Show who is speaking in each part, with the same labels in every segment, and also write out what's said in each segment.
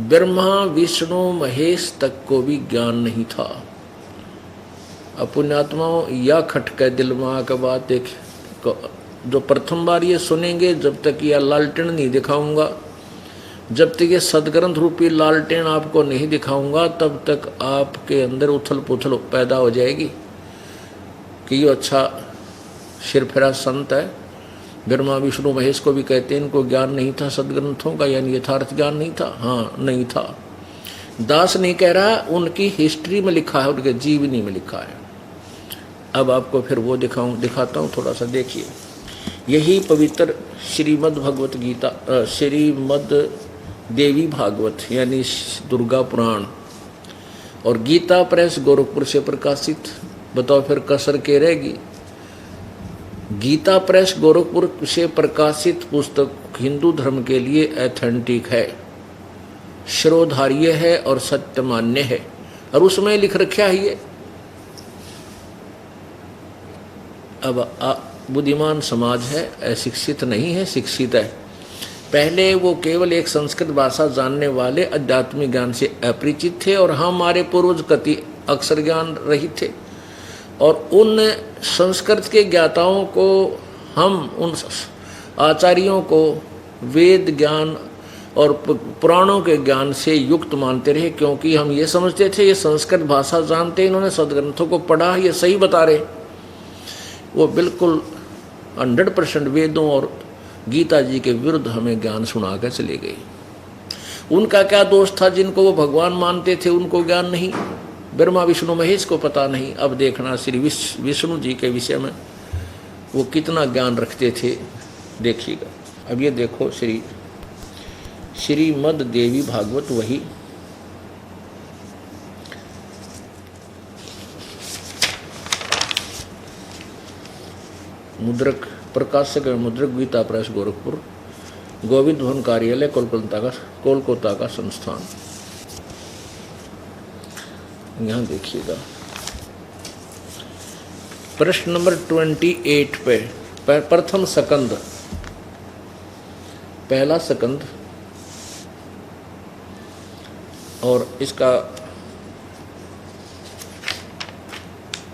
Speaker 1: ब्रह्मा विष्णु महेश तक को भी ज्ञान नहीं था। अब पुण्यात्माओं, या खटके दिल में आकर बात देख, जो प्रथम बार ये सुनेंगे, जब तक यह लालटेन नहीं दिखाऊंगा, जब तक ये सदग्रंथ रूपी लालटेन आपको नहीं दिखाऊंगा, तब तक आपके अंदर उथल पुथल पैदा हो जाएगी कि ये अच्छा सिरफिरा संत है। ब्रह्मा विष्णु महेश को भी कहते हैं, इनको ज्ञान नहीं था सदग्रंथों का, यानी यथार्थ ज्ञान नहीं था। हाँ, नहीं था। दास नहीं कह रहा, उनकी हिस्ट्री में लिखा है, उनके जीवनी में लिखा है। अब आपको फिर वो दिखाता हूँ, थोड़ा सा देखिए। यही पवित्र श्रीमद् भगवत गीता, श्रीमद् देवी भागवत यानी दुर्गा पुराण और गीता प्रेस गोरखपुर से प्रकाशित। बताओ फिर कसर के रहेगी। गीता प्रेस गोरखपुर से प्रकाशित पुस्तक हिंदू धर्म के लिए एथेंटिक है, श्रोधार्य है और सत्यमान्य है। और उसमें लिख रखा है ये। अब बुद्धिमान समाज है, अशिक्षित नहीं है, शिक्षित है। पहले वो केवल एक संस्कृत भाषा जानने वाले आध्यात्मिक ज्ञान से अपरिचित थे और हमारे पूर्वज कति अक्षर ज्ञान रहित थे। और उन संस्कृत के ज्ञाताओं को, हम उन आचार्यों को वेद ज्ञान और पुराणों के ज्ञान से युक्त मानते रहे, क्योंकि हम ये समझते थे ये संस्कृत भाषा जानते, इन्होंने सदग्रंथों को पढ़ा, ये सही बता रहे। वो बिल्कुल 100% वेदों और गीता जी के विरुद्ध हमें ज्ञान सुना कर चले गए। उनका क्या दोष था? जिनको वो भगवान मानते थे उनको ज्ञान नहीं, ब्रह्मा विष्णु महेश को पता नहीं। अब देखना श्री विष्णु जी के विषय में वो कितना ज्ञान रखते थे, देखिएगा। अब ये देखो श्रीमद् देवी भागवत, वही मुद्रक प्रकाशक मुद्रक गीता प्रेस गोरखपुर, गोविंद भवन कार्यालय कोलकाता का संस्थान। यहाँ देखिएगा प्रश्न नंबर 28 पे प्रथम सकंद, पहला सकंद और इसका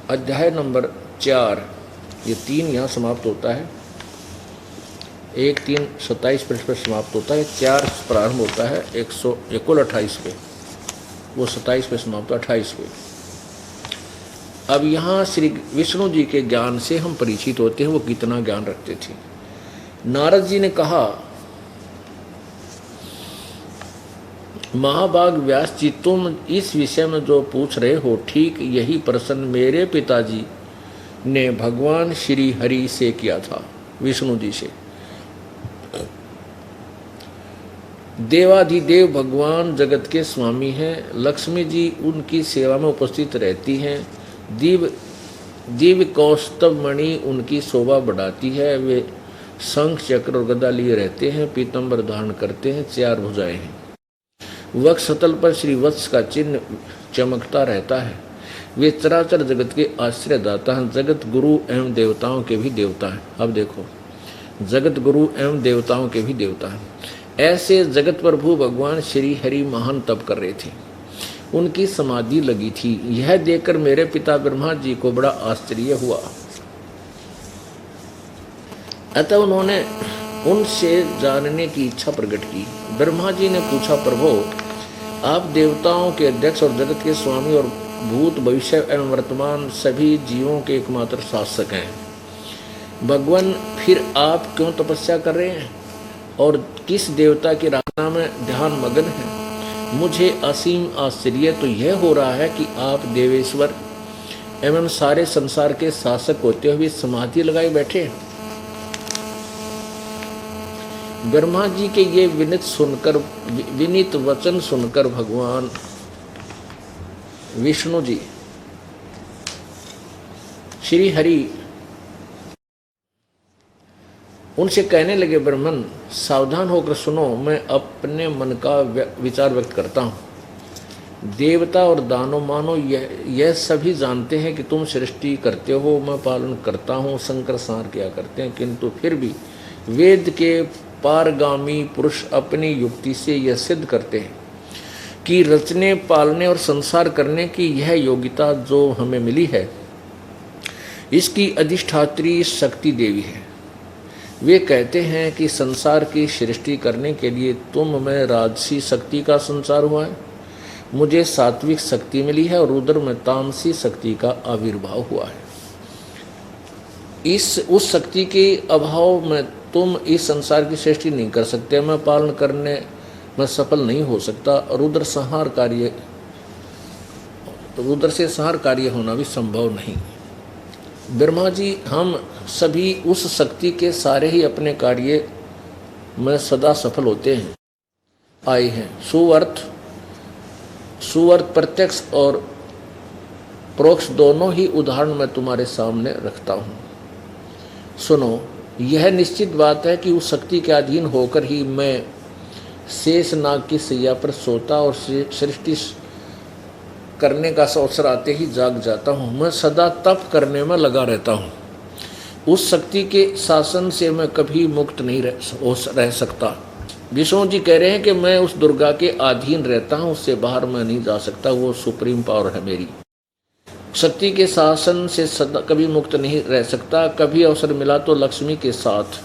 Speaker 1: अध्याय नंबर 4, ये 3 यहाँ समाप्त होता है। 1, 3, 27 पृष्ठ पर समाप्त होता है, 4 प्रारंभ होता है, 100 कुल 28 पे, वो 27 पे समाप्त, 28 पे। अब यहाँ श्री विष्णु जी के ज्ञान से हम परिचित होते हैं, वो कितना ज्ञान रखते थे। नारद जी ने कहा, महाभाग व्यास जी, तुम इस विषय में जो पूछ रहे हो, ठीक यही प्रश्न मेरे पिताजी ने भगवान श्री हरि से किया था, विष्णु जी से। देवाधिदेव भगवान जगत के स्वामी हैं, लक्ष्मी जी उनकी सेवा में उपस्थित रहती हैं, दिव्य कौस्तभ मणि उनकी शोभा बढ़ाती है, वे शंख चक्र और गदा लिए रहते हैं, पीतंबर धारण करते हैं, 4 भुजाएं हैं, वक्षस्थल पर श्री वत्स का चिन्ह चमकता रहता है, वे चराचर जगत के आश्रयदाता हैं, जगत गुरु एवं देवताओं के भी देवता हैं। अब देखो, जगत गुरु एवं देवताओं के भी देवता हैं। ऐसे जगत प्रभु भगवान श्री हरि महान तप कर रहे थे, उनकी समाधि लगी थी। यह देखकर मेरे पिता ब्रह्मा जी को बड़ा आश्चर्य हुआ। अतः उन्होंने उनसे जानने की इच्छा प्रकट की। ब्रह्मा जी ने पूछा, प्रभु आप देवताओं के अध्यक्ष और जगत के स्वामी और भूत भविष्य एवं वर्तमान सभी जीवों के एकमात्र शासक हैं, भगवान फिर आप क्यों तपस्या कर रहे हैं और किस देवता की आराधना में ध्यान मग्न है? मुझे असीम आश्चर्य तो यह हो रहा है कि आप देवेश्वर एवं सारे संसार के शासक होते हुए समाधि लगाए बैठे हैं। ब्रह्मा जी के ये विनीत वचन सुनकर भगवान विष्णु जी श्री हरि उनसे कहने लगे, ब्रह्मन सावधान होकर सुनो, मैं अपने मन का विचार व्यक्त करता हूँ। देवता और दानव मानो यह सभी जानते हैं कि तुम सृष्टि करते हो, मैं पालन करता हूँ, संकर संहार किया करते हैं, किंतु फिर भी वेद के पारगामी पुरुष अपनी युक्ति से यह सिद्ध करते हैं कि रचने पालने और संसार करने की यह योग्यता जो हमें मिली है, इसकी अधिष्ठात्री शक्ति देवी है। वे कहते हैं कि संसार की सृष्टि करने के लिए तुम में राजसी शक्ति का संचार हुआ है, मुझे सात्विक शक्ति मिली है और रुद्र में तामसी शक्ति का आविर्भाव हुआ है। उस शक्ति के अभाव में तुम इस संसार की सृष्टि नहीं कर सकते, मैं पालन करने में सफल नहीं हो सकता। रुद्र से संहार कार्य होना भी संभव नहीं। ब्रह्मा जी, हम सभी उस शक्ति के सारे ही अपने कार्य में सदा सफल होते हैं आए हैं। सुअर्थ प्रत्यक्ष और परोक्ष दोनों ही उदाहरण मैं तुम्हारे सामने रखता हूँ। सुनो, यह निश्चित बात है कि उस शक्ति के अधीन होकर ही मैं शेष नाग की सैया पर सोता और सृष्टि करने का अवसर आते ही जाग जाता हूँ। मैं सदा तप करने में लगा रहता हूँ। उस शक्ति के शासन से मैं कभी मुक्त नहीं रह सकता। विष्णु जी कह रहे हैं कि मैं उस दुर्गा के अधीन रहता हूँ, उससे बाहर मैं नहीं जा सकता। वो सुप्रीम पावर है मेरी। शक्ति के शासन से सदा कभी मुक्त नहीं रह सकता। कभी अवसर मिला तो लक्ष्मी के साथ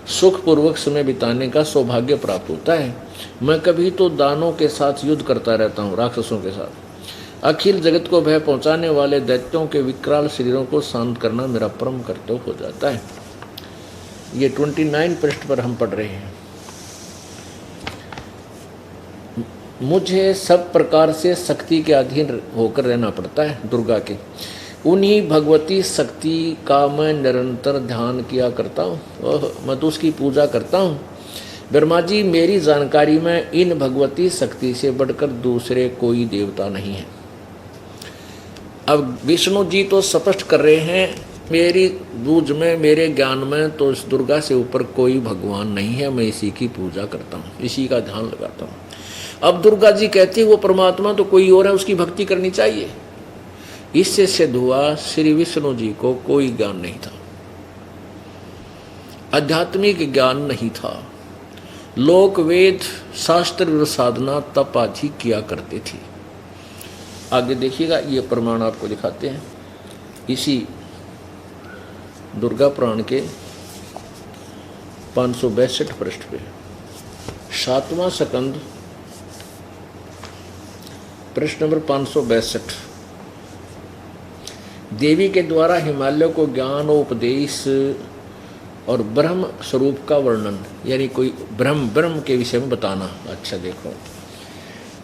Speaker 1: सुखपूर्वक समय बिताने का सौभाग्य प्राप्त होता है। मैं कभी तो दानों के साथ युद्ध करता रहता हूँ, राक्षसों के साथ। अखिल जगत को भय पहुंचाने वाले दैत्यों के विकराल शरीरों को शांत करना मेरा परम कर्तव्य हो जाता है। ये 29 पृष्ठ पर हम पढ़ रहे हैं। मुझे सब प्रकार से शक्ति के अधीन होकर रहना पड़ता है, दुर्गा के। उन्हीं भगवती शक्ति का मैं निरंतर ध्यान किया करता हूँ, मैं तो उसकी पूजा करता हूँ। ब्रह्मा जी, मेरी जानकारी में इन भगवती शक्ति से बढ़कर दूसरे कोई देवता नहीं है। अब विष्णु जी तो स्पष्ट कर रहे हैं, मेरी बूझ में, मेरे ज्ञान में तो इस दुर्गा से ऊपर कोई भगवान नहीं है, मैं इसी की पूजा करता हूँ, इसी का ध्यान लगाता हूँ। अब दुर्गा जी कहती है वो परमात्मा तो कोई और है, उसकी भक्ति करनी चाहिए। इससे सिद्ध हुआ श्री विष्णु जी को कोई ज्ञान नहीं था, आध्यात्मिक ज्ञान नहीं था। लोक वेद शास्त्र साधना तप आदि किया करते थे। आगे देखिएगा, ये प्रमाण आपको दिखाते हैं इसी दुर्गा पुराण के 562 पृष्ठ पे, 7वां स्कंद, प्रश्न नंबर 562। देवी के द्वारा हिमालय को ज्ञान और उपदेश और ब्रह्म स्वरूप का वर्णन, यानी कोई ब्रह्म के विषय में बताना। अच्छा देखो,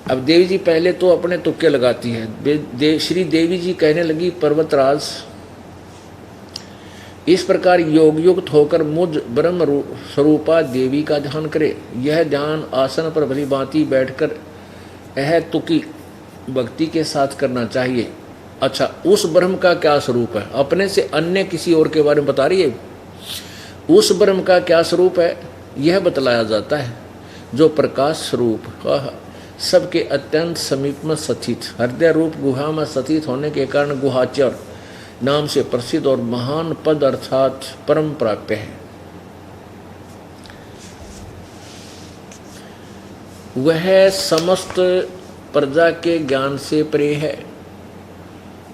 Speaker 1: अब देवी जी पहले तो अपने तुक्के लगाती है। श्री देवी जी कहने लगी, पर्वतराज, इस प्रकार योग युक्त होकर मुझ ब्रह्म स्वरूपा देवी का ध्यान करे। यह ध्यान आसन पर भली भांति बैठकर तुकी भक्ति के साथ करना चाहिए। अच्छा, उस ब्रह्म का क्या स्वरूप है? अपने से अन्य किसी और के बारे में बता रही है। उस ब्रह्म का क्या स्वरूप है यह बतलाया जाता है, जो प्रकाश स्वरूप सबके अत्यंत समीप में स्थित, हृदय रूप गुहा में स्थित होने के कारण गुहाचर नाम से प्रसिद्ध और महान पद अर्थात परम प्राप्य है। वह समस्त प्रजा के ज्ञान से परे है,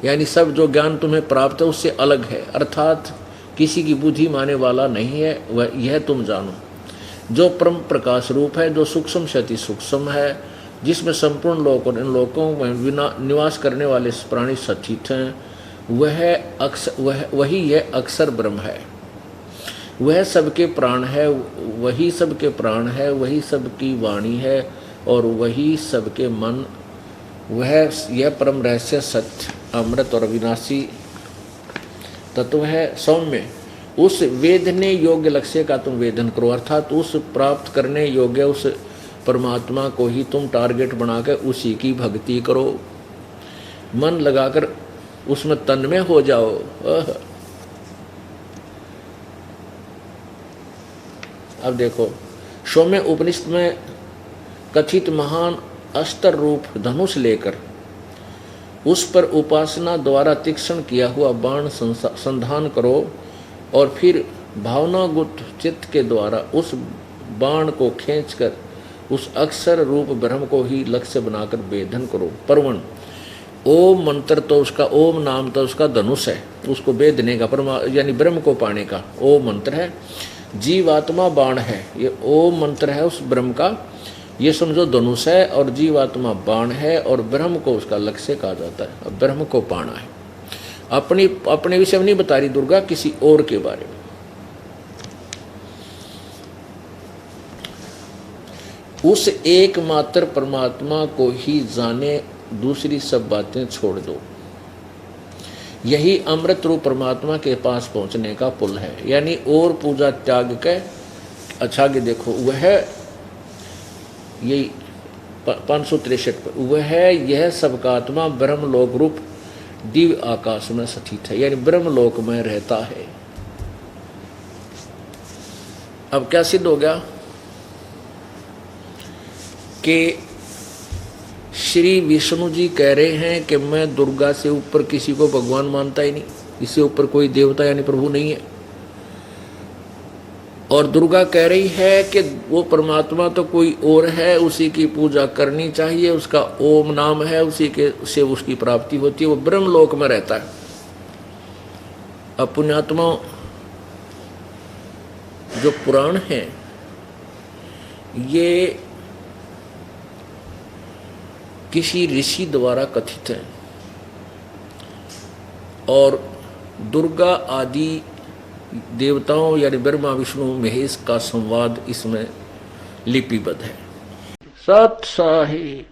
Speaker 1: यानी सब जो ज्ञान तुम्हें प्राप्त है उससे अलग है, अर्थात किसी की बुद्धि माने वाला नहीं है। वह यह तुम जानो, जो परम प्रकाश रूप है, जो सूक्ष्म से अति सूक्ष्म है, जिसमें संपूर्ण लोक और इन लोकों में निवास करने वाले प्राणी स्थित हैं, वही यह अक्षर ब्रह्म है। वह सबके प्राण है, वही सबके प्राण है, वही सबकी वाणी है और वही सबके मन। वह यह परम रहस्य सत्य, अमृत और अविनाशी तत्व है। सौम्य, उस वेदने योग्य लक्ष्य का तुम वेदन करो, अर्थात उस प्राप्त करने योग्य उस परमात्मा को ही तुम टारगेट बनाकर उसी की भक्ति करो। मन लगाकर उसमें तन्मय हो जाओ। अब देखो, सौम्य उपनिषद में कथित महान अस्त्र रूप धनुष लेकर उस पर उपासना द्वारा तीक्ष्ण किया हुआ बाण संधान करो और फिर भावनागुत चित्त के द्वारा उस बाण को खींचकर उस अक्षर रूप ब्रह्म को ही लक्ष्य बनाकर वेधन करो। परवन ओम मंत्र तो उसका, ओम नाम तो उसका धनुष है, उसको वेधने का, यानी ब्रह्म को पाने का ओम मंत्र है। जीवात्मा बाण है, ये ओम मंत्र है उस ब्रह्म का, ये समझो धनुष है, और जीवात्मा बाण है, और ब्रह्म को उसका लक्ष्य कहा जाता है। अब ब्रह्म को पाना है। अपने विषय में नहीं बता रही दुर्गा, किसी और के बारे में। उस एकमात्र परमात्मा को ही जाने, दूसरी सब बातें छोड़ दो। यही अमृत रूप परमात्मा के पास पहुंचने का पुल है। यानी और पूजा त्याग के, अच्छा के देखो, वह यही 563 पर, वह है यह सबका आत्मा ब्रह्म लोक रूप दिव्य आकाश में स्थित है, यानी ब्रह्म लोक में रहता है। अब क्या सिद्ध हो गया कि श्री विष्णु जी कह रहे हैं कि मैं दुर्गा से ऊपर किसी को भगवान मानता ही नहीं, इससे ऊपर कोई देवता यानी प्रभु नहीं है। और दुर्गा कह रही है कि वो परमात्मा तो कोई और है, उसी की पूजा करनी चाहिए, उसका ओम नाम है, उसी के से उसकी प्राप्ति होती है, वो ब्रह्मलोक में रहता है। अब पुण्यात्मा जो पुराण है ये किसी ऋषि द्वारा कथित है, और दुर्गा आदि देवताओं यानी ब्रह्मा विष्णु महेश का संवाद इसमें लिपिबद्ध है। सत साही।